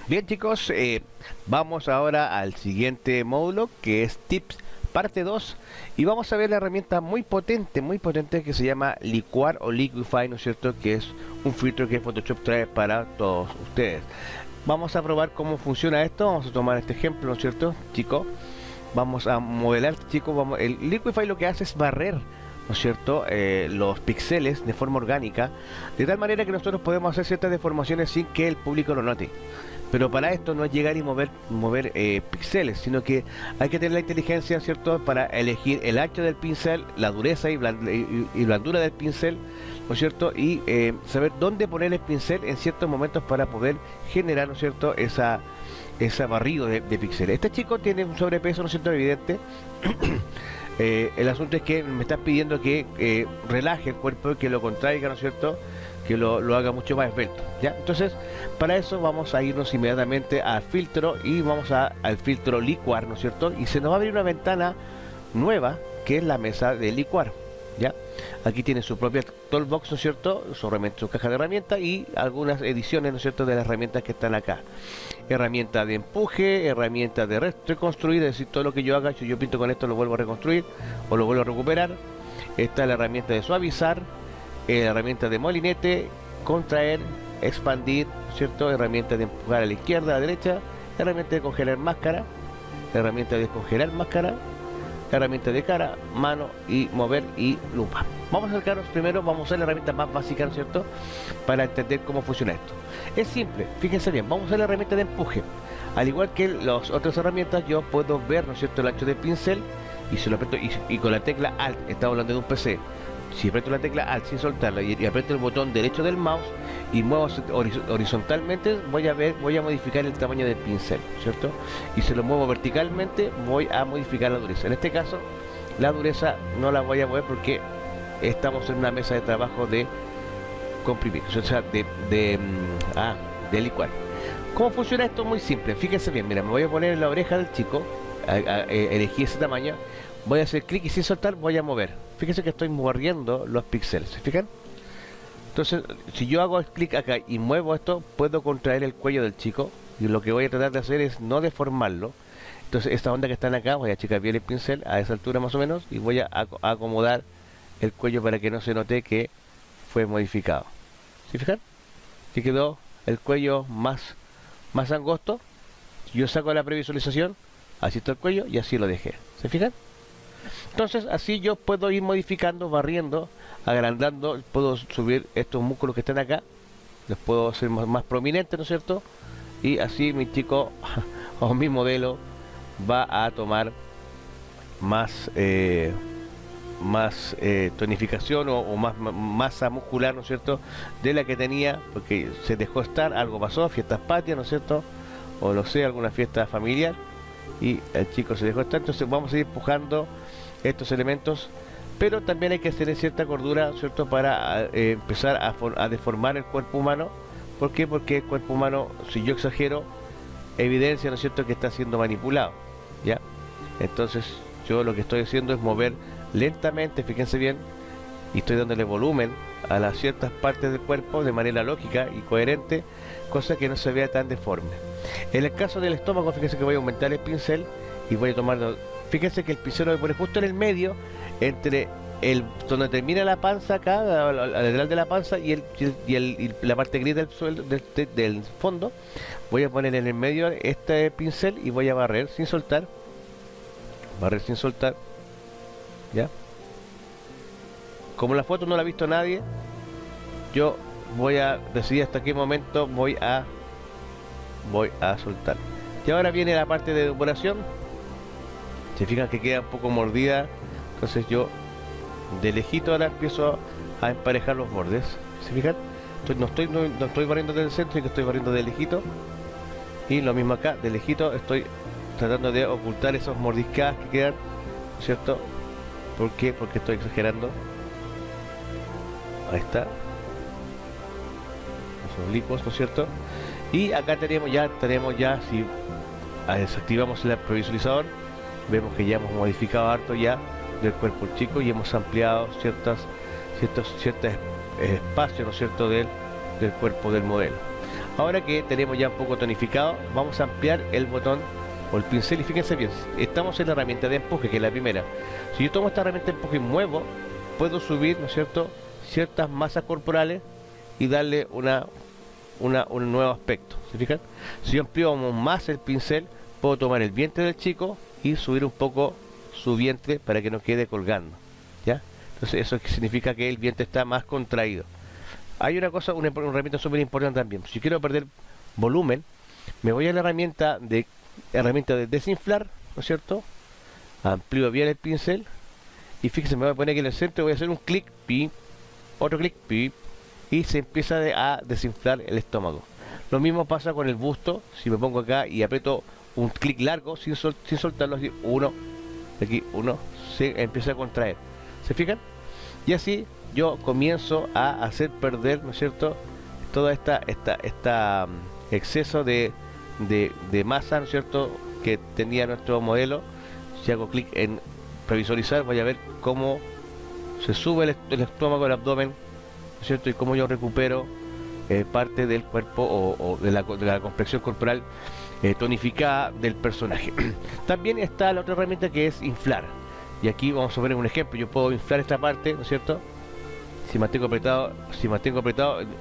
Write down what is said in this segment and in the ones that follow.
Bien chicos, vamos ahora al siguiente módulo que es Tips parte 2 y vamos a ver la herramienta muy potente que se llama Liquar o Liquify, ¿no es cierto? Que es un filtro que Photoshop trae para todos ustedes. Vamos a probar cómo funciona esto, vamos a tomar este ejemplo, ¿no es cierto? Chicos, vamos a modelar, chicos, el Liquify lo que hace es barrer, ¿no es cierto?, los píxeles de forma orgánica, de tal manera que nosotros podemos hacer ciertas deformaciones sin que el público lo note. Pero para esto no es llegar y mover píxeles, sino que hay que tener la inteligencia, ¿cierto?, para elegir el ancho del pincel, la dureza y blandura del pincel, ¿no es cierto?, y saber dónde poner el pincel en ciertos momentos para poder generar, ¿no es cierto?, ese barrido de píxeles. Este chico tiene un sobrepeso, ¿no es cierto?, evidente. El asunto es que me están pidiendo que relaje el cuerpo y que lo contraiga, ¿no es cierto?, que lo haga mucho más esbelto, ¿ya? Entonces, para eso vamos a irnos inmediatamente al filtro y vamos al filtro licuar, ¿no es cierto? Y se nos va a abrir una ventana nueva que es la mesa de licuar, ¿ya? Aquí tiene su propia toolbox, ¿no es cierto?, su caja de herramientas y algunas ediciones, ¿no es cierto?, de las herramientas que están acá. Herramienta de empuje, herramienta de reconstruir, es decir, todo lo que yo haga, si yo pinto con esto lo vuelvo a reconstruir o lo vuelvo a recuperar. Esta es la herramienta de suavizar, herramienta de molinete, contraer, expandir, ¿cierto?, herramienta de empujar a la izquierda, a la derecha, herramienta de congelar máscara, herramienta de descongelar máscara, herramienta de cara, mano y mover y lupa. Vamos a acercarnos primero, vamos a usar la herramienta más básica, ¿no es cierto?, para entender cómo funciona esto. Es simple, fíjense bien, vamos a usar la herramienta de empuje. Al igual que las otras herramientas, yo puedo ver, ¿no es cierto?, el ancho del pincel y se lo aprieto y con la tecla Alt, estamos hablando de un PC. Si aprieto la tecla Alt sin soltarla y aprieto el botón derecho del mouse y muevo horizontalmente, voy a modificar el tamaño del pincel, ¿cierto? Y si lo muevo verticalmente, voy a modificar la dureza. En este caso, la dureza no la voy a mover porque estamos en una mesa de trabajo de comprimir, o sea, de licuar. ¿Cómo funciona esto? Muy simple, fíjense bien, mira, me voy a poner en la oreja del chico, elegí ese tamaño, voy a hacer clic y sin soltar voy a mover. Fíjense que estoy moviendo los píxeles, ¿se fijan? Entonces, si yo hago clic acá y muevo esto, puedo contraer el cuello del chico. Y lo que voy a tratar de hacer es no deformarlo. Entonces, esta onda que están acá, voy a achicar bien el pincel a esa altura más o menos. Y voy a acomodar el cuello para que no se note que fue modificado. ¿Se fijan? Que quedó el cuello más angosto. Yo saco la previsualización, así está el cuello y así lo dejé. ¿Se fijan? Entonces así yo puedo ir modificando, barriendo, agrandando, puedo subir estos músculos que están acá, los puedo hacer más prominentes, ¿no es cierto? Y así mi chico o mi modelo va a tomar más tonificación o más masa muscular, ¿no es cierto?, de la que tenía, porque se dejó estar, algo pasó, fiestas patrias, ¿no es cierto?, o no sé, alguna fiesta familiar, y el chico se dejó estar. Entonces vamos a ir empujando estos elementos, pero también hay que tener cierta cordura, ¿cierto?, para empezar a deformar el cuerpo humano. ¿Por qué? Porque el cuerpo humano, si yo exagero, evidencia, ¿no es cierto?, que está siendo manipulado, ¿ya? Entonces yo lo que estoy haciendo es mover lentamente, fíjense bien, y estoy dándole volumen a las ciertas partes del cuerpo de manera lógica y coherente, cosa que no se vea tan deforme. En el caso del estómago, fíjense que voy a aumentar el pincel y voy a tomar, fíjense que el pincel lo voy a poner justo en el medio, entre donde termina la panza acá, al lateral de la panza y la parte gris del fondo. Voy a poner en el medio este pincel y voy a barrer sin soltar, ¿ya? Como la foto no la ha visto nadie, yo voy a decidir hasta qué momento voy a soltar. Y ahora viene la parte de depuración. Se fijan que queda un poco mordida, entonces yo de lejito ahora empiezo a emparejar los bordes. ¿Se fijan? No estoy barriendo del centro, sino que estoy barriendo de lejito. Y lo mismo acá, de lejito estoy tratando de ocultar esos mordiscadas que quedan, ¿cierto? ¿Por qué? Porque estoy exagerando. Ahí está. Los oblicuos, ¿no es cierto? Y acá tenemos ya, si desactivamos el previsualizador, vemos que ya hemos modificado harto ya del cuerpo chico y hemos ampliado ciertos espacios, ¿no es cierto?, del cuerpo del modelo. Ahora que tenemos ya un poco tonificado, vamos a ampliar el botón o el pincel y fíjense bien, estamos en la herramienta de empuje, que es la primera. Si yo tomo esta herramienta de empuje y muevo, puedo subir, ¿no es cierto?, ciertas masas corporales y darle un nuevo aspecto. ¿Se fijan? Si yo amplío más el pincel, puedo tomar el vientre del chico y subir un poco su vientre para que no quede colgando, ¿ya? Entonces eso significa que el vientre está más contraído. Hay una cosa, una herramienta súper importante también. Si quiero perder volumen, me voy a la herramienta de desinflar, ¿no es cierto? Amplío bien el pincel y fíjense, me voy a poner aquí en el centro, voy a hacer un clic, pi, otro clic, pi, y se empieza a desinflar el estómago. Lo mismo pasa con el busto. Si me pongo acá y aprieto un clic largo sin soltarlo, así, aquí uno se empieza a contraer. ¿Se fijan? Y así yo comienzo a hacer perder, ¿no es cierto?, toda esta exceso de masa, ¿no es cierto?, que tenía nuestro modelo. Si hago clic en previsualizar, voy a ver cómo se sube el estómago, el abdomen, ¿no es cierto?, y cómo yo recupero parte del cuerpo o de la complexión corporal tonificada del personaje. También está la otra herramienta, que es inflar. Y aquí vamos a ver un ejemplo. Yo puedo inflar esta parte, ¿no es cierto? Si mantengo apretado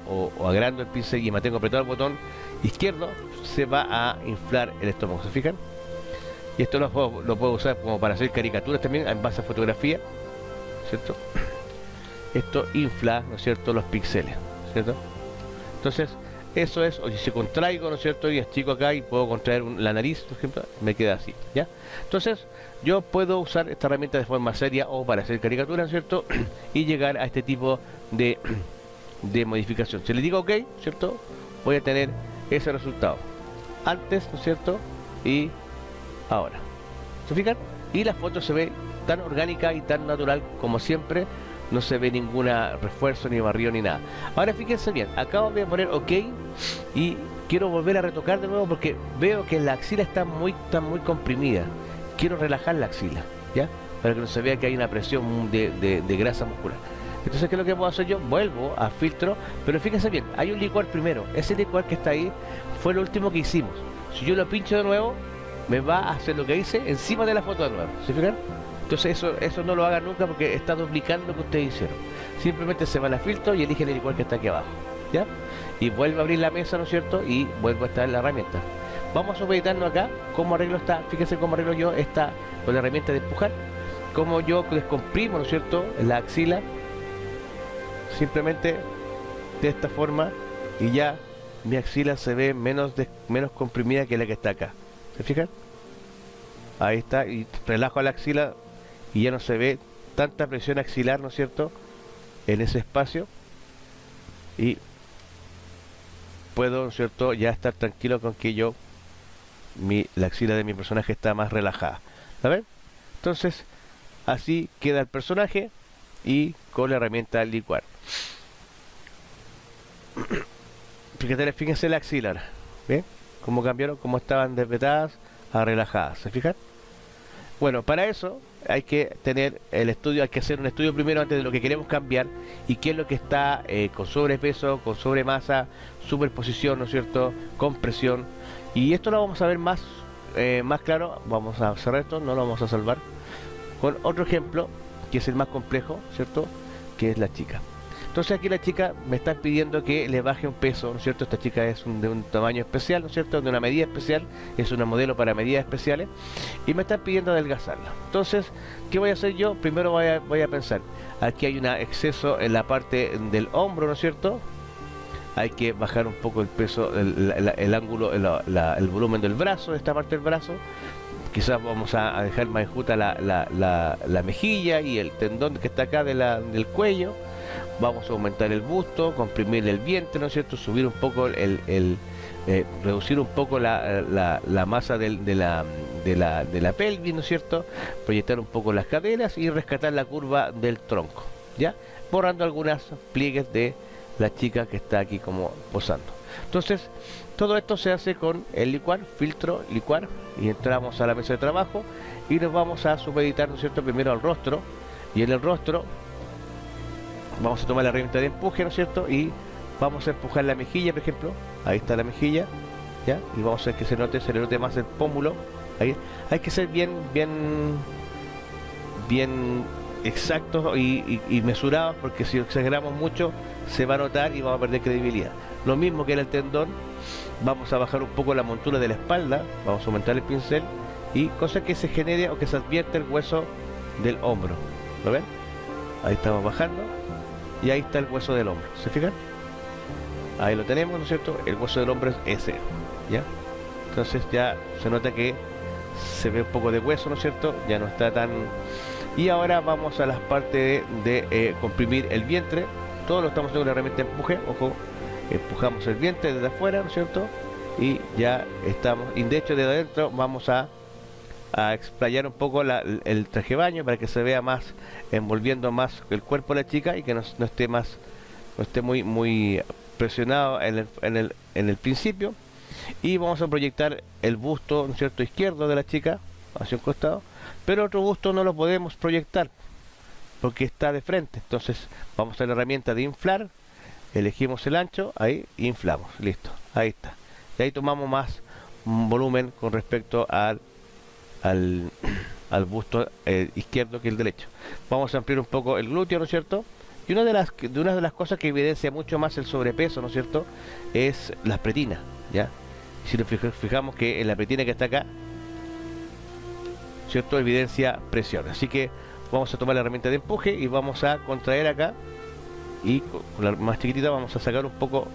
o agrando el pincel y mantengo apretado el botón izquierdo, se va a inflar el estómago. ¿Se fijan? Y esto lo puedo usar como para hacer caricaturas también en base a fotografía, ¿cierto? Esto infla, ¿no es cierto?, los píxeles, ¿cierto? Entonces, eso es, o si contraigo, ¿no es cierto?, y achico acá y puedo contraer la nariz, por ejemplo, me queda así, ¿ya? Entonces, yo puedo usar esta herramienta de forma seria o para hacer caricaturas, ¿cierto?, y llegar a este tipo de modificación. Si le digo OK, ¿cierto?, voy a tener ese resultado. Antes, ¿no es cierto?, y ahora. ¿Se fijan? Y la foto se ve tan orgánica y tan natural como siempre. No se ve ninguna refuerzo, ni barrido, ni nada. Ahora fíjense bien, acabo de poner OK y quiero volver a retocar de nuevo porque veo que la axila está muy comprimida. Quiero relajar la axila, ¿ya? Para que no se vea que hay una presión de grasa muscular. Entonces, ¿qué es lo que puedo hacer yo? Vuelvo a filtro, pero fíjense bien, hay un licuar primero. Ese licuar que está ahí fue lo último que hicimos. Si yo lo pincho de nuevo, me va a hacer lo que hice encima de la foto de nuevo. ¿Se fijan? Entonces eso no lo hagan nunca porque está duplicando lo que ustedes hicieron. Simplemente se van a filtro y eligen el igual que está aquí abajo, ¿ya? Y vuelvo a abrir la mesa, ¿no es cierto? Y vuelvo a estar en la herramienta. Vamos a supeditarnos acá cómo arreglo esta. Fíjense cómo arreglo yo esta con la herramienta de empujar. Cómo yo descomprimo, ¿no es cierto?, la axila. Simplemente de esta forma y ya mi axila se ve menos comprimida que la que está acá. ¿Se fijan? Ahí está, y relajo la axila y ya no se ve tanta presión axilar, ¿no es cierto?, en ese espacio, y puedo, ¿no es cierto?, ya estar tranquilo con que la axila de mi personaje está más relajada. ¿Saben? Entonces, así queda el personaje y con la herramienta licuar. Fíjense la axila, ¿ven? Cómo cambiaron, cómo estaban desvetadas a relajadas. ¿Se fijan? Bueno, para eso hay que tener el estudio, hay que hacer un estudio primero antes de lo que queremos cambiar y qué es lo que está con sobrepeso, con sobremasa, superposición, ¿no es cierto?, compresión. Y esto lo vamos a ver más claro. Vamos a cerrar esto, no lo vamos a salvar, con otro ejemplo que es el más complejo, ¿cierto?, que es la chica. Entonces aquí la chica me está pidiendo que le baje un peso, ¿no es cierto? Esta chica es de un tamaño especial, ¿no es cierto?, de una medida especial, es una modelo para medidas especiales, y me están pidiendo adelgazarla. Entonces, ¿qué voy a hacer yo? Primero voy a pensar, aquí hay un exceso en la parte del hombro, ¿no es cierto? Hay que bajar un poco el peso, el ángulo, el volumen del brazo, de esta parte del brazo. Quizás vamos a dejar más enjuta la mejilla y el tendón que está acá del cuello. Vamos a aumentar el busto, comprimir el vientre, ¿no es cierto?, subir un poco reducir un poco la masa de la pelvis, ¿no es cierto?, proyectar un poco las caderas y rescatar la curva del tronco, ¿ya? Borrando algunas pliegues de la chica que está aquí como posando. Entonces, todo esto se hace con el licuar, filtro, licuar, y entramos a la mesa de trabajo y nos vamos a supeditar, ¿no es cierto?, primero al rostro, y en el rostro vamos a tomar la herramienta de empuje, ¿no es cierto?, y vamos a empujar la mejilla, por ejemplo, ahí está la mejilla, ya, y vamos a hacer que se le note más el pómulo. Ahí hay que ser bien exactos y mesurados, porque si exageramos mucho se va a notar y vamos a perder credibilidad. Lo mismo que en el tendón, vamos a bajar un poco la montura de la espalda, vamos a aumentar el pincel, y cosa que se genere o que se advierte el hueso del hombro. ¿Lo ven? Ahí estamos bajando y ahí está el hueso del hombro. ¿Se fijan? Ahí lo tenemos, ¿no es cierto? El hueso del hombro es ese, ¿ya? Entonces ya se nota que se ve un poco de hueso, ¿no es cierto? Ya no está tan... Y ahora vamos a las partes de comprimir el vientre. Todo lo estamos haciendo con la herramienta de empuje. Ojo, empujamos el vientre desde afuera, ¿no es cierto? Y ya estamos, y de hecho desde adentro vamos a explayar un poco el traje de baño para que se vea más, envolviendo más el cuerpo de la chica y que no esté más, no esté muy presionado en el principio. Y vamos a proyectar el busto, ¿no es cierto?, izquierdo de la chica hacia un costado, pero otro busto no lo podemos proyectar porque está de frente. Entonces vamos a la herramienta de inflar, elegimos el ancho, ahí inflamos, listo, ahí está, y ahí tomamos más volumen con respecto al busto izquierdo que el derecho. Vamos a ampliar un poco el glúteo, ¿no es cierto? Y una de las cosas que evidencia mucho más el sobrepeso, ¿no es cierto?, es la pretina, ¿ya? Si nos fijamos que en la pretina que está acá, ¿cierto?, evidencia presión. Así que vamos a tomar la herramienta de empuje y vamos a contraer acá, y con la más chiquitita vamos a sacar un poco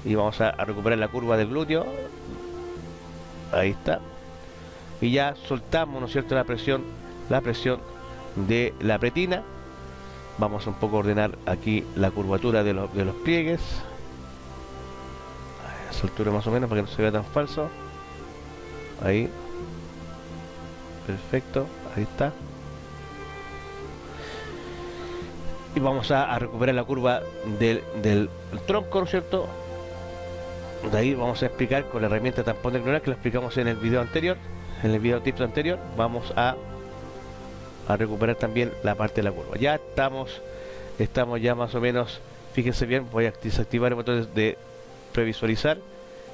y vamos a recuperar la curva del glúteo. Ahí está. Y ya soltamos, ¿no es cierto?, la presión de la pretina. Vamos a un poco ordenar aquí la curvatura de los pliegues, a esa altura más o menos, para que no se vea tan falso. Ahí, perfecto, ahí está. Y vamos a recuperar la curva del tronco, ¿no es cierto? De ahí vamos a explicar con la herramienta tampón de clonar, que lo explicamos en el video anterior, en el video tips anterior. Vamos a recuperar también la parte de la curva. Ya estamos ya más o menos, fíjense bien, voy a desactivar el botón de previsualizar,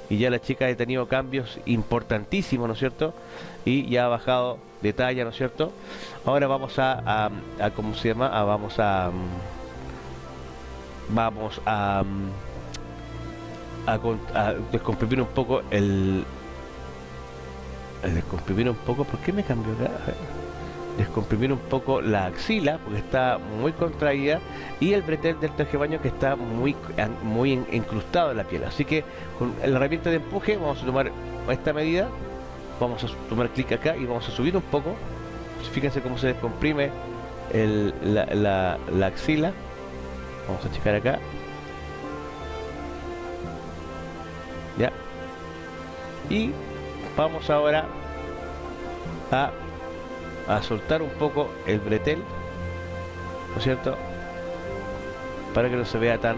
y ya la chica ha tenido cambios importantísimos, ¿no es cierto? Y ya ha bajado de talla, ¿no es cierto? Ahora vamos a ¿cómo se llama? Vamos a descomprimir un poco descomprimir un poco, ¿por qué me cambió acá? Descomprimir un poco la axila porque está muy contraída, y el bretel del traje de baño que está muy incrustado en la piel. Así que con la herramienta de empuje vamos a tomar esta medida, vamos a tomar clic acá y vamos a subir un poco. Fíjense cómo se descomprime la axila. Vamos a checar acá, ya, y vamos ahora a soltar un poco el bretel, ¿no es cierto?, para que no se vea tan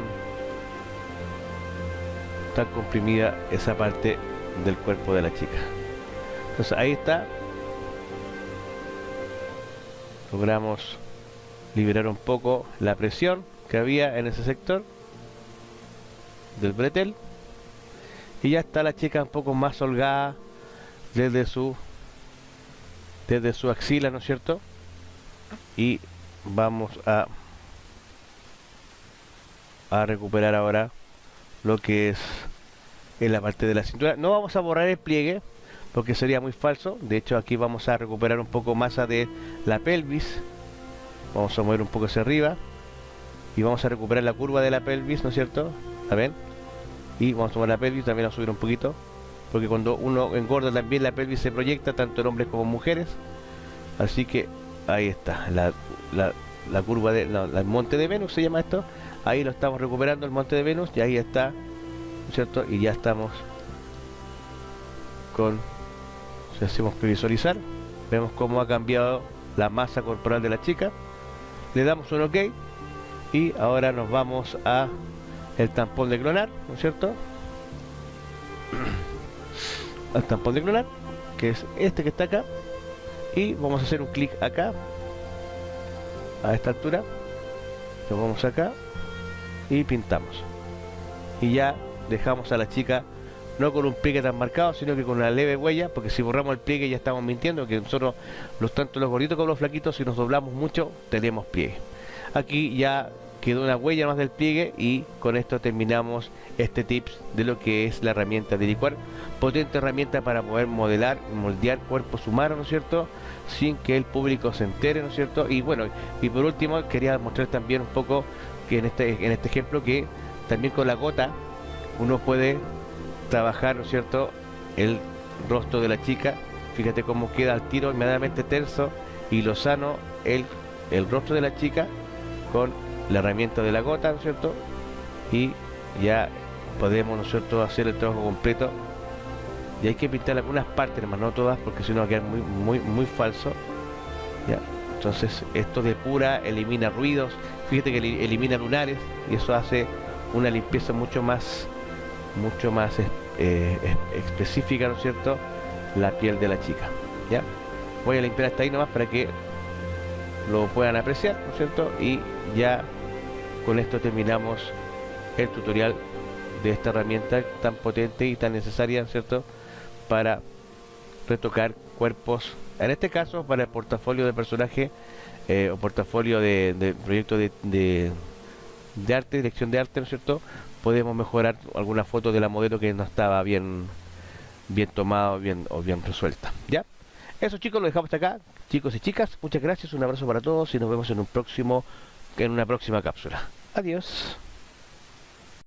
comprimida esa parte del cuerpo de la chica. Entonces ahí está, logramos liberar un poco la presión que había en ese sector del bretel, y ya está la chica un poco más holgada desde su axila, ¿no es cierto? Y vamos a recuperar ahora lo que es en la parte de la cintura. No vamos a borrar el pliegue porque sería muy falso. De hecho, aquí vamos a recuperar un poco masa de la pelvis. Vamos a mover un poco hacia arriba y vamos a recuperar la curva de la pelvis, ¿no es cierto? ¿La ven? Y vamos a tomar la pelvis, también a subir un poquito, porque cuando uno engorda también la pelvis se proyecta, tanto en hombres como en mujeres. Así que ahí está la curva el monte de Venus se llama esto. Ahí lo estamos recuperando, el monte de Venus, y ahí está, ¿no es cierto? Y ya estamos si hacemos previsualizar, vemos cómo ha cambiado la masa corporal de la chica. Le damos un OK y ahora nos vamos a el tampón de clonar, ¿no es cierto? Al tampón de clonar, que es este que está acá, y vamos a hacer un clic acá a esta altura, lo vamos acá y pintamos, y ya dejamos a la chica no con un pliegue tan marcado, sino que con una leve huella, porque si borramos el pliegue ya estamos mintiendo, que nosotros, tanto los gorditos como los flaquitos, si nos doblamos mucho, tenemos pliegue. Aquí ya quedó una huella más del pliegue y con esto terminamos este tips de lo que es la herramienta de licuar. Potente herramienta para poder modelar, moldear cuerpos humanos, ¿no es cierto?, sin que el público se entere, ¿no es cierto? Y bueno, y por último quería mostrar también un poco que en este ejemplo que también con la gota uno puede trabajar, ¿no es cierto?, el rostro de la chica. Fíjate cómo queda al tiro, inmediatamente terso y lozano el rostro de la chica con la herramienta de la gota, ¿no es cierto? Y ya podemos, ¿no es cierto?, hacer el trabajo completo. Y hay que pintar algunas partes, hermano, no todas, porque si no va a quedar muy falso. ¿Ya? Entonces esto depura, elimina ruidos, fíjate que elimina lunares y eso hace una limpieza mucho más específica, ¿no es cierto?, la piel de la chica. ¿Ya? Voy a limpiar hasta ahí nomás para que lo puedan apreciar, ¿no es cierto? Y ya con esto terminamos el tutorial de esta herramienta tan potente y tan necesaria, ¿no es cierto?, para retocar cuerpos, en este caso para el portafolio de personaje o portafolio de proyecto de arte, dirección de arte, ¿no es cierto? Podemos mejorar alguna foto de la modelo que no estaba bien tomada o bien resuelta. ¿Ya? Eso, chicos, lo dejamos hasta acá. Chicos y chicas, muchas gracias, un abrazo para todos y nos vemos en una próxima cápsula. Adiós.